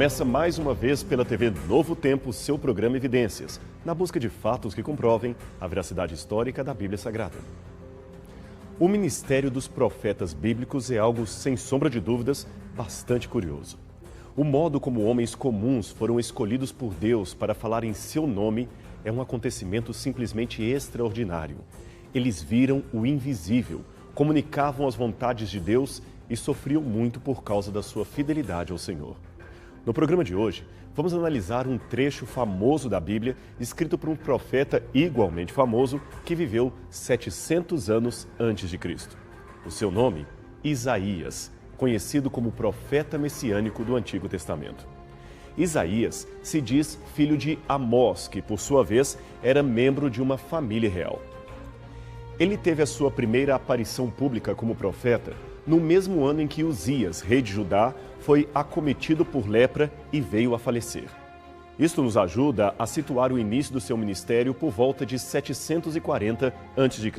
Começa mais uma vez pela TV Novo Tempo seu programa Evidências, na busca de fatos que comprovem a veracidade histórica da Bíblia Sagrada. O ministério dos profetas bíblicos é algo, sem sombra de dúvidas, bastante curioso. O modo como homens comuns foram escolhidos por Deus para falar em seu nome é um acontecimento simplesmente extraordinário. Eles viram o invisível, comunicavam as vontades de Deus e sofriam muito por causa da sua fidelidade ao Senhor. No programa de hoje, vamos analisar um trecho famoso da Bíblia, escrito por um profeta igualmente famoso, que viveu 700 anos antes de Cristo. O seu nome, Isaías, conhecido como profeta messiânico do Antigo Testamento. Isaías se diz filho de Amós, que por sua vez era membro de uma família real. Ele teve a sua primeira aparição pública como profeta no mesmo ano em que Uzias, rei de Judá, foi acometido por lepra e veio a falecer. Isto nos ajuda a situar o início do seu ministério por volta de 740 a.C.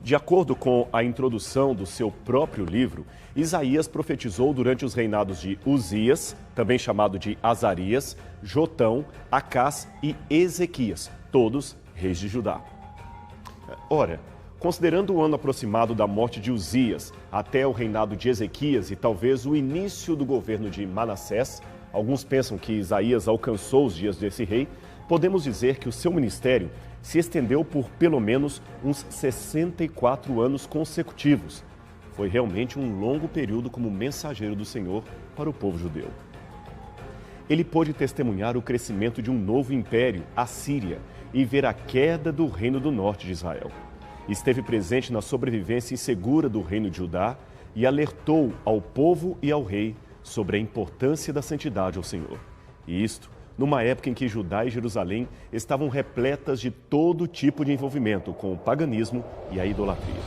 De acordo com a introdução do seu próprio livro, Isaías profetizou durante os reinados de Uzias, também chamado de Azarias, Jotão, Acás e Ezequias, todos reis de Judá. Ora, considerando o ano aproximado da morte de Uzias até o reinado de Ezequias e talvez o início do governo de Manassés, alguns pensam que Isaías alcançou os dias desse rei, podemos dizer que o seu ministério se estendeu por pelo menos uns 64 anos consecutivos. Foi realmente um longo período como mensageiro do Senhor para o povo judeu. Ele pôde testemunhar o crescimento de um novo império, a Síria, e ver a queda do reino do norte de Israel. Esteve presente na sobrevivência insegura do reino de Judá e alertou ao povo e ao rei sobre a importância da santidade ao Senhor. E isto numa época em que Judá e Jerusalém estavam repletas de todo tipo de envolvimento com o paganismo e a idolatria.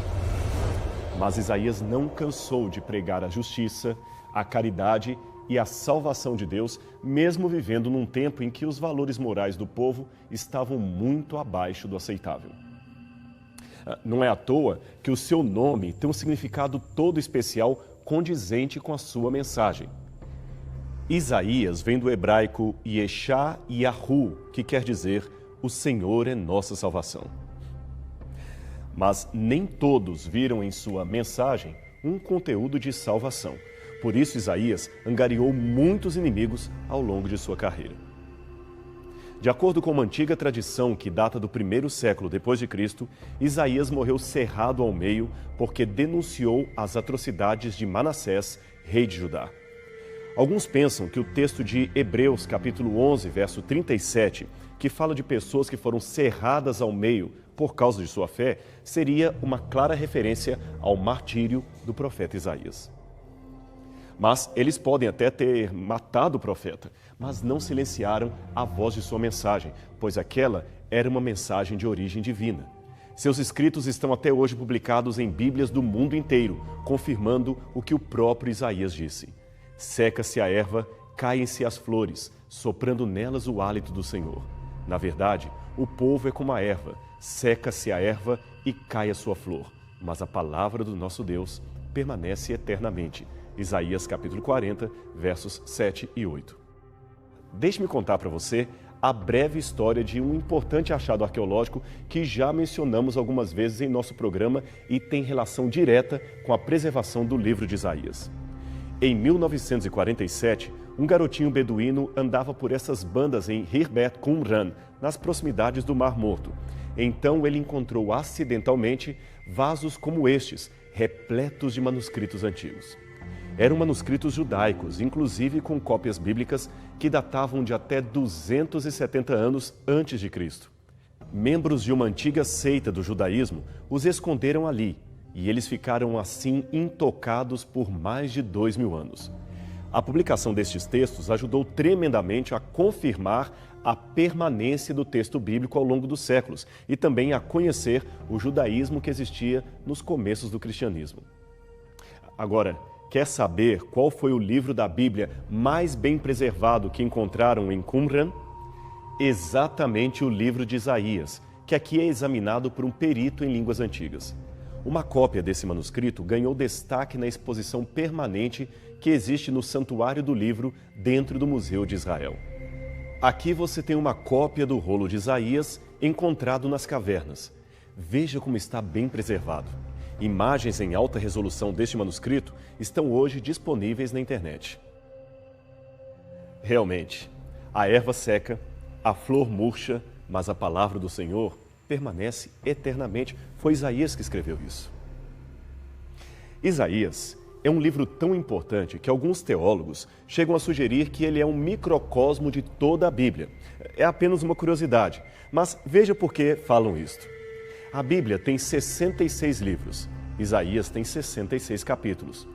Mas Isaías não cansou de pregar a justiça, a caridade e a salvação de Deus, mesmo vivendo num tempo em que os valores morais do povo estavam muito abaixo do aceitável. Não é à toa que o seu nome tem um significado todo especial condizente com a sua mensagem. Isaías vem do hebraico Yeshá Yahu, que quer dizer o Senhor é nossa salvação. Mas nem todos viram em sua mensagem um conteúdo de salvação. Por isso Isaías angariou muitos inimigos ao longo de sua carreira. De acordo com uma antiga tradição que data do 1º século depois de Cristo, Isaías morreu cerrado ao meio porque denunciou as atrocidades de Manassés, rei de Judá. Alguns pensam que o texto de Hebreus, capítulo 11, verso 37, que fala de pessoas que foram cerradas ao meio por causa de sua fé, seria uma clara referência ao martírio do profeta Isaías. Mas eles podem até ter matado o profeta, mas não silenciaram a voz de sua mensagem, pois aquela era uma mensagem de origem divina. Seus escritos estão até hoje publicados em Bíblias do mundo inteiro, confirmando o que o próprio Isaías disse. Seca-se a erva, caem-se as flores, soprando nelas o hálito do Senhor. Na verdade, o povo é como a erva, seca-se a erva e cai a sua flor, mas a palavra do nosso Deus permanece eternamente. Isaías capítulo 40, versos 7 e 8. Deixe-me contar para você a breve história de um importante achado arqueológico que já mencionamos algumas vezes em nosso programa e tem relação direta com a preservação do livro de Isaías. Em 1947, um garotinho beduíno andava por essas bandas em Hirbet Qumran, nas proximidades do Mar Morto. Então ele encontrou acidentalmente vasos como estes, repletos de manuscritos antigos. Eram manuscritos judaicos, inclusive com cópias bíblicas que datavam de até 270 anos antes de Cristo. Membros de uma antiga seita do judaísmo os esconderam ali e eles ficaram assim intocados por mais de 2.000 anos. A publicação destes textos ajudou tremendamente a confirmar a permanência do texto bíblico ao longo dos séculos e também a conhecer o judaísmo que existia nos começos do cristianismo. Agora, quer saber qual foi o livro da Bíblia mais bem preservado que encontraram em Qumran? Exatamente o livro de Isaías, que aqui é examinado por um perito em línguas antigas. uma cópia desse manuscrito ganhou destaque na exposição permanente que existe no Santuário do Livro, dentro do Museu de Israel. Aqui você tem uma cópia do rolo de Isaías encontrado nas cavernas. Veja como está bem preservado. Imagens em alta resolução deste manuscrito estão hoje disponíveis na internet. Realmente, a erva seca, a flor murcha, mas a palavra do Senhor permanece eternamente. Foi Isaías que escreveu isso. Isaías é um livro tão importante que alguns teólogos chegam a sugerir que ele é um microcosmo de toda a Bíblia. É apenas uma curiosidade, mas veja por que falam isto. A Bíblia tem 66 livros, Isaías tem 66 capítulos.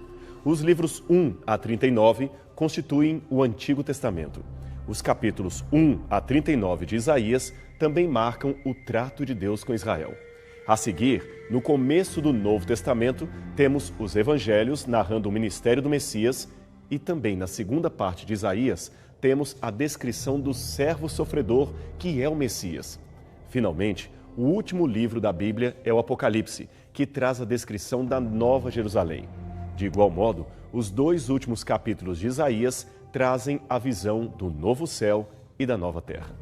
Os livros 1 a 39 constituem o Antigo Testamento. Os capítulos 1 a 39 de Isaías também marcam o trato de Deus com Israel. A seguir, no começo do Novo Testamento, temos os Evangelhos narrando o ministério do Messias e também na segunda parte de Isaías temos a descrição do servo sofredor que é o Messias. Finalmente, o último livro da Bíblia é o Apocalipse, que traz a descrição da Nova Jerusalém. De igual modo, os dois últimos capítulos de Isaías trazem a visão do novo céu e da nova terra.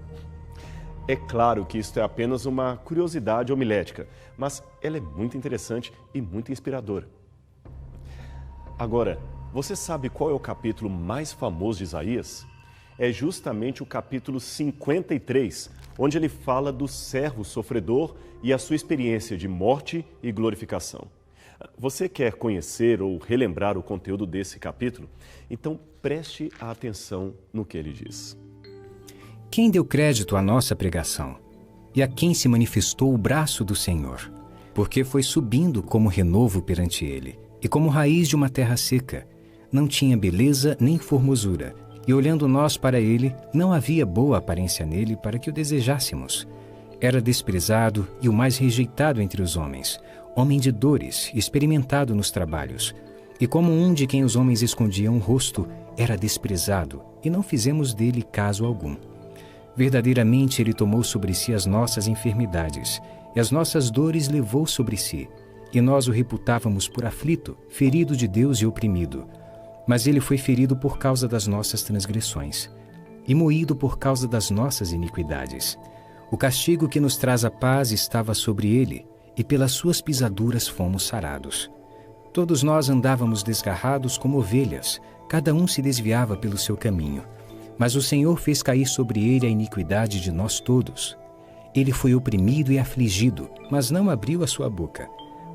É claro que isto é apenas uma curiosidade homilética, mas ela é muito interessante e muito inspiradora. Agora, você sabe qual é o capítulo mais famoso de Isaías? É justamente o capítulo 53, onde ele fala do servo sofredor e a sua experiência de morte e glorificação. Você quer conhecer ou relembrar o conteúdo desse capítulo? Então preste atenção no que ele diz. Quem deu crédito à nossa pregação? E a quem se manifestou o braço do Senhor? Porque foi subindo como renovo perante ele, e como raiz de uma terra seca. Não tinha beleza nem formosura, e olhando nós para ele, não havia boa aparência nele para que o desejássemos. Era desprezado e o mais rejeitado entre os homens, homem de dores, experimentado nos trabalhos. E como um de quem os homens escondiam o rosto, era desprezado, e não fizemos dele caso algum. Verdadeiramente ele tomou sobre si as nossas enfermidades, e as nossas dores levou sobre si. E nós o reputávamos por aflito, ferido de Deus e oprimido. Mas ele foi ferido por causa das nossas transgressões, e moído por causa das nossas iniquidades. O castigo que nos traz a paz estava sobre ele, e pelas suas pisaduras fomos sarados. Todos nós andávamos desgarrados como ovelhas, cada um se desviava pelo seu caminho. Mas o Senhor fez cair sobre ele a iniquidade de nós todos. Ele foi oprimido e afligido, mas não abriu a sua boca.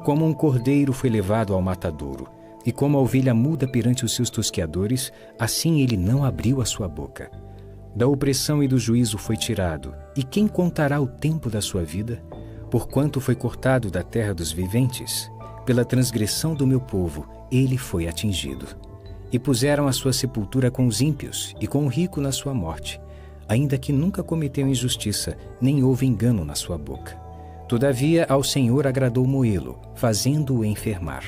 Como um cordeiro foi levado ao matadouro, e como a ovelha muda perante os seus tosqueadores, assim ele não abriu a sua boca. Da opressão e do juízo foi tirado, e quem contará o tempo da sua vida? Porquanto foi cortado da terra dos viventes, pela transgressão do meu povo, ele foi atingido. E puseram a sua sepultura com os ímpios, e com o rico na sua morte, ainda que nunca cometeu injustiça, nem houve engano na sua boca. Todavia ao Senhor agradou moê-lo, fazendo-o enfermar.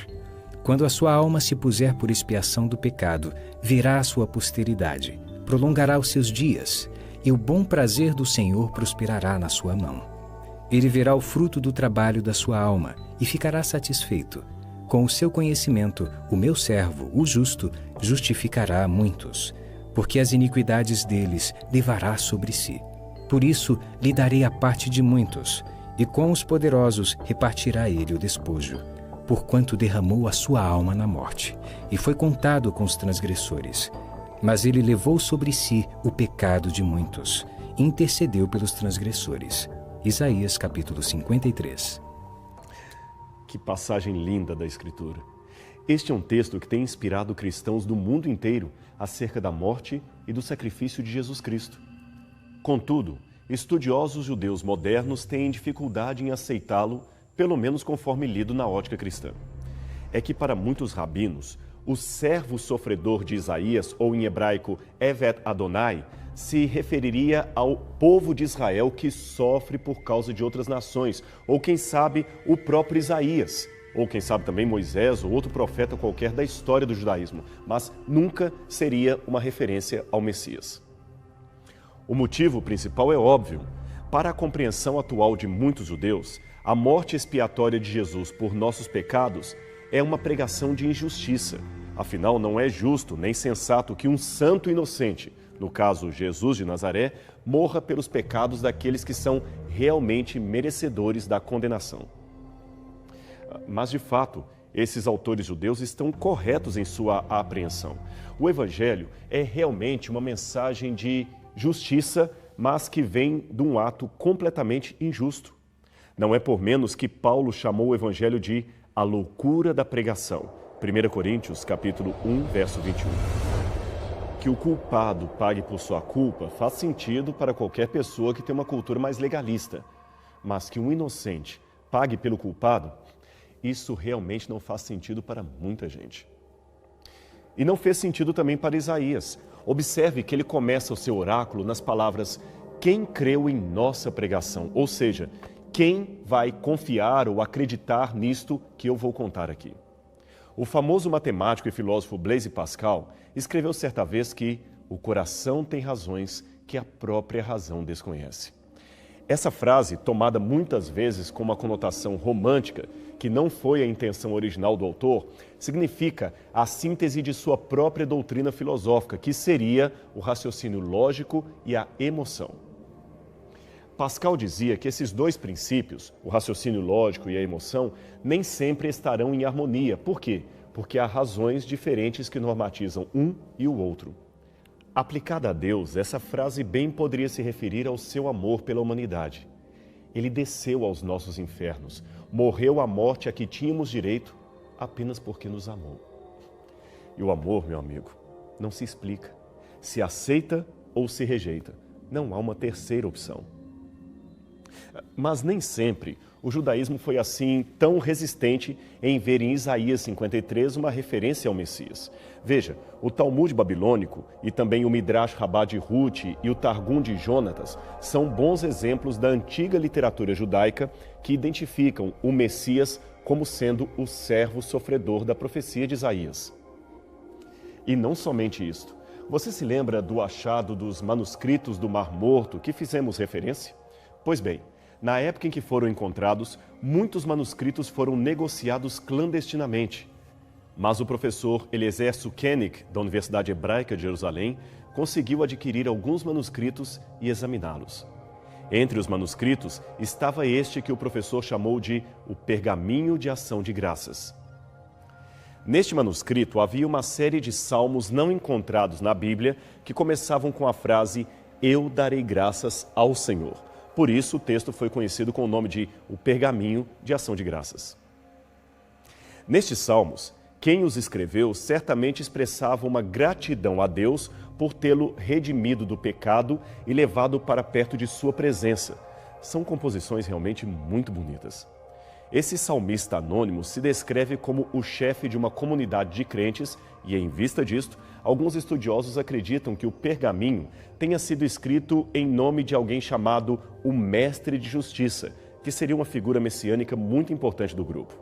Quando a sua alma se puser por expiação do pecado, verá a sua posteridade, prolongará os seus dias, e o bom prazer do Senhor prosperará na sua mão. Ele verá o fruto do trabalho da sua alma, e ficará satisfeito. Com o seu conhecimento, o meu servo, o justo, justificará a muitos, porque as iniquidades deles levará sobre si. Por isso lhe darei a parte de muitos, e com os poderosos repartirá ele o despojo, porquanto derramou a sua alma na morte, e foi contado com os transgressores. Mas ele levou sobre si o pecado de muitos, e intercedeu pelos transgressores. Isaías capítulo 53. Que passagem linda da Escritura. Este é um texto que tem inspirado cristãos do mundo inteiro acerca da morte e do sacrifício de Jesus Cristo. Contudo, estudiosos judeus modernos têm dificuldade em aceitá-lo, pelo menos conforme lido na ótica cristã. É que para muitos rabinos, o servo sofredor de Isaías, ou em hebraico Evet Adonai, se referiria ao povo de Israel que sofre por causa de outras nações, ou quem sabe o próprio Isaías, ou quem sabe também Moisés ou outro profeta qualquer da história do judaísmo, mas nunca seria uma referência ao Messias. O motivo principal é óbvio. Para a compreensão atual de muitos judeus, a morte expiatória de Jesus por nossos pecados é uma pregação de injustiça. Afinal, não é justo nem sensato que um santo inocente, no caso Jesus de Nazaré, morra pelos pecados daqueles que são realmente merecedores da condenação. Mas, de fato, esses autores judeus estão corretos em sua apreensão. O Evangelho é realmente uma mensagem de justiça, mas que vem de um ato completamente injusto. Não é por menos que Paulo chamou o Evangelho de a loucura da pregação. 1 Coríntios, capítulo 1, verso 21. Que o culpado pague por sua culpa faz sentido para qualquer pessoa que tem uma cultura mais legalista. Mas que um inocente pague pelo culpado, isso realmente não faz sentido para muita gente. E não fez sentido também para Isaías. Observe que ele começa o seu oráculo nas palavras "quem creu em nossa pregação", ou seja, quem vai confiar ou acreditar nisto que eu vou contar aqui. O famoso matemático e filósofo Blaise Pascal escreveu certa vez que o coração tem razões que a própria razão desconhece. Essa frase, tomada muitas vezes com uma conotação romântica, que não foi a intenção original do autor, significa a síntese de sua própria doutrina filosófica, que seria o raciocínio lógico e a emoção. Pascal dizia que esses dois princípios, o raciocínio lógico e a emoção, nem sempre estarão em harmonia. Por quê? Porque há razões diferentes que normatizam um e o outro. Aplicada a Deus, essa frase bem poderia se referir ao seu amor pela humanidade. Ele desceu aos nossos infernos, morreu a morte a que tínhamos direito apenas porque nos amou. E o amor, meu amigo, não se explica. Se aceita ou se rejeita. Não há uma terceira opção. Mas nem sempre o judaísmo foi assim tão resistente em ver em Isaías 53 uma referência ao Messias. Veja, o Talmud babilônico e também o Midrash Rabbah de Ruth e o Targum de Jonatas são bons exemplos da antiga literatura judaica que identificam o Messias como sendo o servo sofredor da profecia de Isaías. E não somente isto. Você se lembra do achado dos manuscritos do Mar Morto que fizemos referência? Pois bem, na época em que foram encontrados, muitos manuscritos foram negociados clandestinamente. Mas o professor Eliezer Sukenik, da Universidade Hebraica de Jerusalém, conseguiu adquirir alguns manuscritos e examiná-los. Entre os manuscritos estava este que o professor chamou de o Pergaminho de Ação de Graças. Neste manuscrito havia uma série de salmos não encontrados na Bíblia que começavam com a frase "Eu darei graças ao Senhor". Por isso, o texto foi conhecido com o nome de O Pergaminho de Ação de Graças. Nestes salmos, quem os escreveu certamente expressava uma gratidão a Deus por tê-lo redimido do pecado e levado para perto de sua presença. São composições realmente muito bonitas. Esse salmista anônimo se descreve como o chefe de uma comunidade de crentes e, em vista disto, alguns estudiosos acreditam que o pergaminho tenha sido escrito em nome de alguém chamado o Mestre de Justiça, que seria uma figura messiânica muito importante do grupo.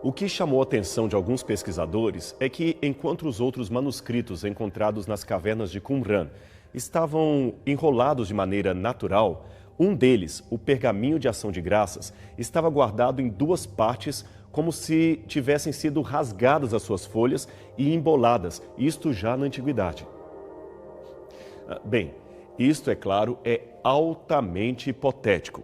O que chamou a atenção de alguns pesquisadores é que, enquanto os outros manuscritos encontrados nas cavernas de Qumran estavam enrolados de maneira natural, um deles, o Pergaminho de Ação de Graças, estava guardado em duas partes, como se tivessem sido rasgadas as suas folhas e emboladas, isto já na antiguidade. Bem, isto, é claro, é altamente hipotético.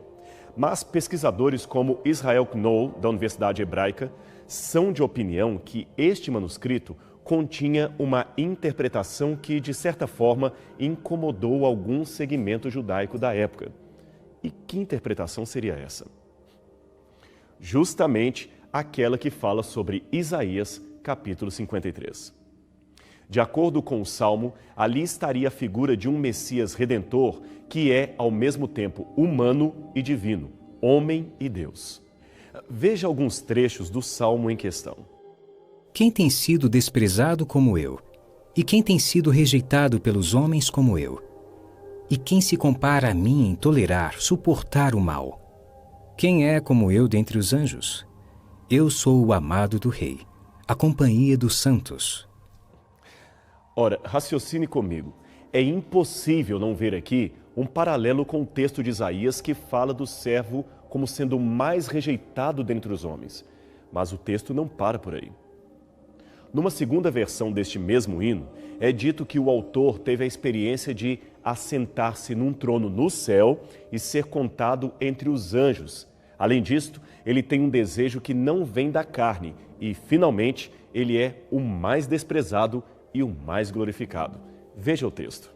Mas pesquisadores como Israel Knoll, da Universidade Hebraica, são de opinião que este manuscrito continha uma interpretação que, de certa forma, incomodou algum segmento judaico da época. E que interpretação seria essa? Justamente aquela que fala sobre Isaías, capítulo 53. De acordo com o Salmo, ali estaria a figura de um Messias redentor que é, ao mesmo tempo, humano e divino, homem e Deus. Veja alguns trechos do Salmo em questão. Quem tem sido desprezado como eu? E quem tem sido rejeitado pelos homens como eu? E quem se compara a mim em tolerar, suportar o mal? Quem é como eu dentre os anjos? Eu sou o amado do Rei, a companhia dos santos. Ora, raciocine comigo. é impossível não ver aqui um paralelo com o texto de Isaías que fala do servo como sendo o mais rejeitado dentre os homens. Mas o texto não para por aí. Numa segunda versão deste mesmo hino, é dito que o autor teve a experiência de assentar-se num trono no céu e ser contado entre os anjos. Além disto, ele tem um desejo que não vem da carne e, finalmente, ele é o mais desprezado e o mais glorificado. Veja o texto.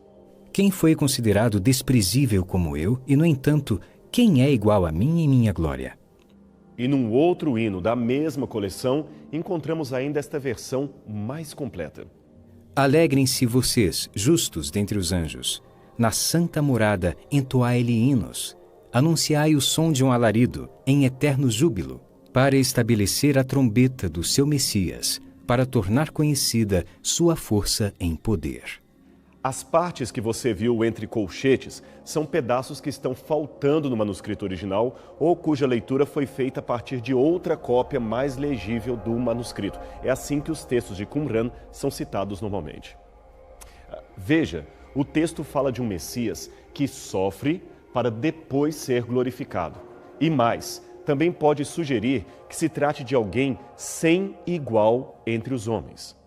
Quem foi considerado desprezível como eu, e, no entanto, quem é igual a mim em minha glória? E num outro hino da mesma coleção, encontramos ainda esta versão mais completa. Alegrem-se vocês, justos dentre os anjos. Na santa morada, entoai-lhe hinos. Anunciai o som de um alarido, em eterno júbilo, para estabelecer a trombeta do seu Messias, para tornar conhecida sua força em poder. As partes que você viu entre colchetes são pedaços que estão faltando no manuscrito original ou cuja leitura foi feita a partir de outra cópia mais legível do manuscrito. É assim que os textos de Qumran são citados normalmente. Veja, o texto fala de um Messias que sofre para depois ser glorificado. E mais, também pode sugerir que se trate de alguém sem igual entre os homens.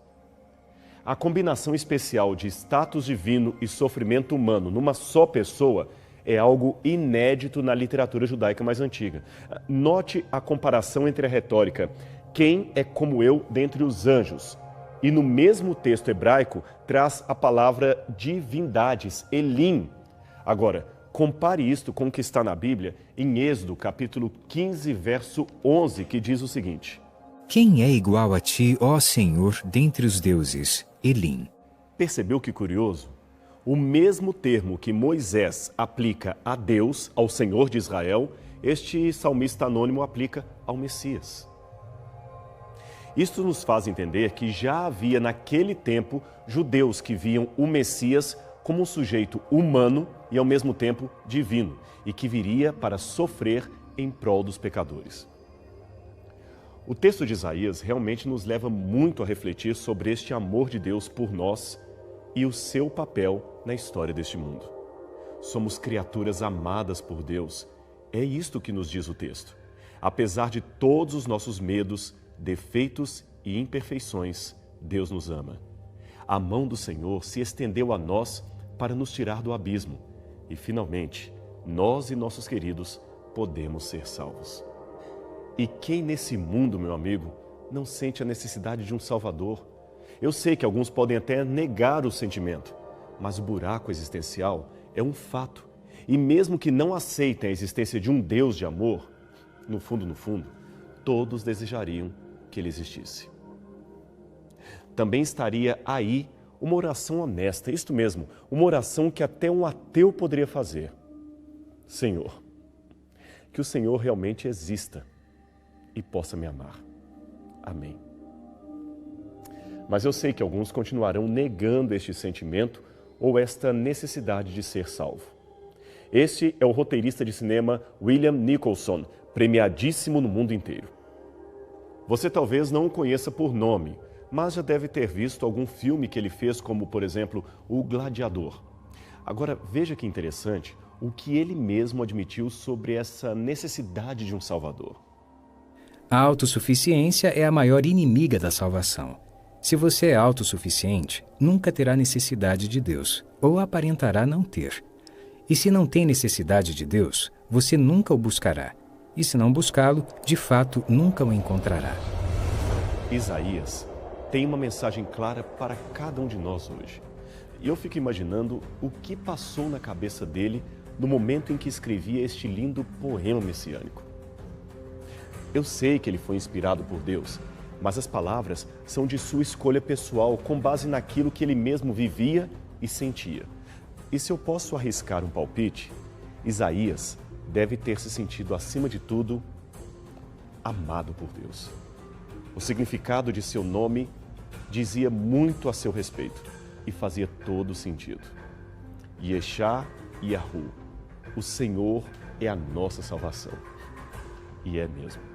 A combinação especial de status divino e sofrimento humano numa só pessoa é algo inédito na literatura judaica mais antiga. Note a comparação entre a retórica "quem é como eu dentre os anjos" e no mesmo texto hebraico traz a palavra divindades, Elim. Agora, compare isto com o que está na Bíblia em Êxodo, capítulo 15, verso 11, que diz o seguinte: Quem é igual a ti, ó Senhor, dentre os deuses? Elim. Percebeu que curioso? O mesmo termo que Moisés aplica a Deus, ao Senhor de Israel, este salmista anônimo aplica ao Messias. Isto nos faz entender que já havia naquele tempo judeus que viam o Messias como um sujeito humano e ao mesmo tempo divino, e que viria para sofrer em prol dos pecadores. O texto de Isaías realmente nos leva muito a refletir sobre este amor de Deus por nós e o seu papel na história deste mundo. Somos criaturas amadas por Deus. É isto que nos diz o texto. Apesar de todos os nossos medos, defeitos e imperfeições, Deus nos ama. A mão do Senhor se estendeu a nós para nos tirar do abismo. E, finalmente, nós e nossos queridos podemos ser salvos. E quem nesse mundo, meu amigo, não sente a necessidade de um Salvador? Eu sei que alguns podem até negar o sentimento, mas o buraco existencial é um fato. E mesmo que não aceitem a existência de um Deus de amor, no fundo, todos desejariam que ele existisse. Também estaria aí uma oração honesta, isto mesmo, uma oração que até um ateu poderia fazer. Senhor, que o Senhor realmente exista e possa me amar. Amém. Mas eu sei que alguns continuarão negando este sentimento ou esta necessidade de ser salvo. Este é o roteirista de cinema William Nicholson, premiadíssimo no mundo inteiro. Você talvez não o conheça por nome, mas já deve ter visto algum filme que ele fez, como, por exemplo, O Gladiador. Agora, veja que interessante o que ele mesmo admitiu sobre essa necessidade de um Salvador. A autossuficiência é a maior inimiga da salvação. Se você é autossuficiente, nunca terá necessidade de Deus, ou aparentará não ter. E se não tem necessidade de Deus, você nunca o buscará. E se não buscá-lo, de fato, nunca o encontrará. Isaías tem uma mensagem clara para cada um de nós hoje. E eu fico imaginando o que passou na cabeça dele no momento em que escrevia este lindo poema messiânico. Eu sei que ele foi inspirado por Deus, mas as palavras são de sua escolha pessoal, com base naquilo que ele mesmo vivia e sentia. E se eu posso arriscar um palpite, Isaías deve ter se sentido, acima de tudo, amado por Deus. O significado de seu nome dizia muito a seu respeito e fazia todo sentido. Yeshá Yahu, o Senhor é a nossa salvação. E é mesmo.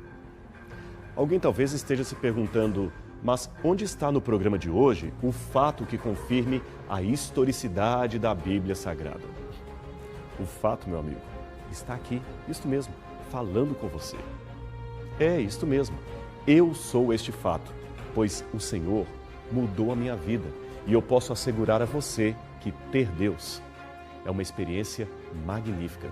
Alguém talvez esteja se perguntando, Mas onde está no programa de hoje o fato que confirme a historicidade da Bíblia Sagrada? O fato, meu amigo, está aqui, isto mesmo, falando com você. É isto mesmo, eu sou este fato, pois o Senhor mudou a minha vida e eu posso assegurar a você que ter Deus é uma experiência magnífica.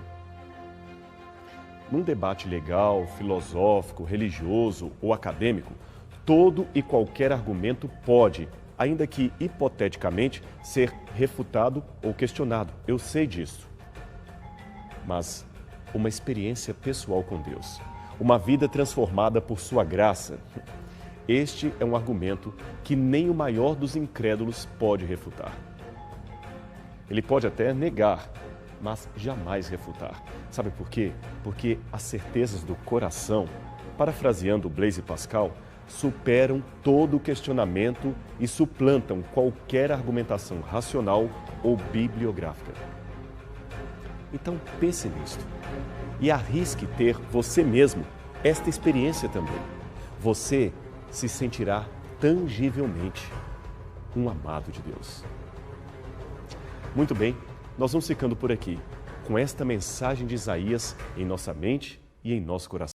Num debate legal, filosófico, religioso ou acadêmico, todo e qualquer argumento pode, ainda que hipoteticamente, ser refutado ou questionado. Eu sei disso. Mas uma experiência pessoal com Deus, uma vida transformada por sua graça, este é um argumento que nem o maior dos incrédulos pode refutar. Ele pode até negar, mas jamais refutar. Sabe por quê? Porque as certezas do coração, parafraseando Blaise Pascal, superam todo questionamento e suplantam qualquer argumentação racional ou bibliográfica. Então pense nisto e arrisque ter você mesmo esta experiência também. Você se sentirá tangivelmente um amado de Deus. Muito bem, nós vamos ficando por aqui, com esta mensagem de Isaías em nossa mente e em nosso coração.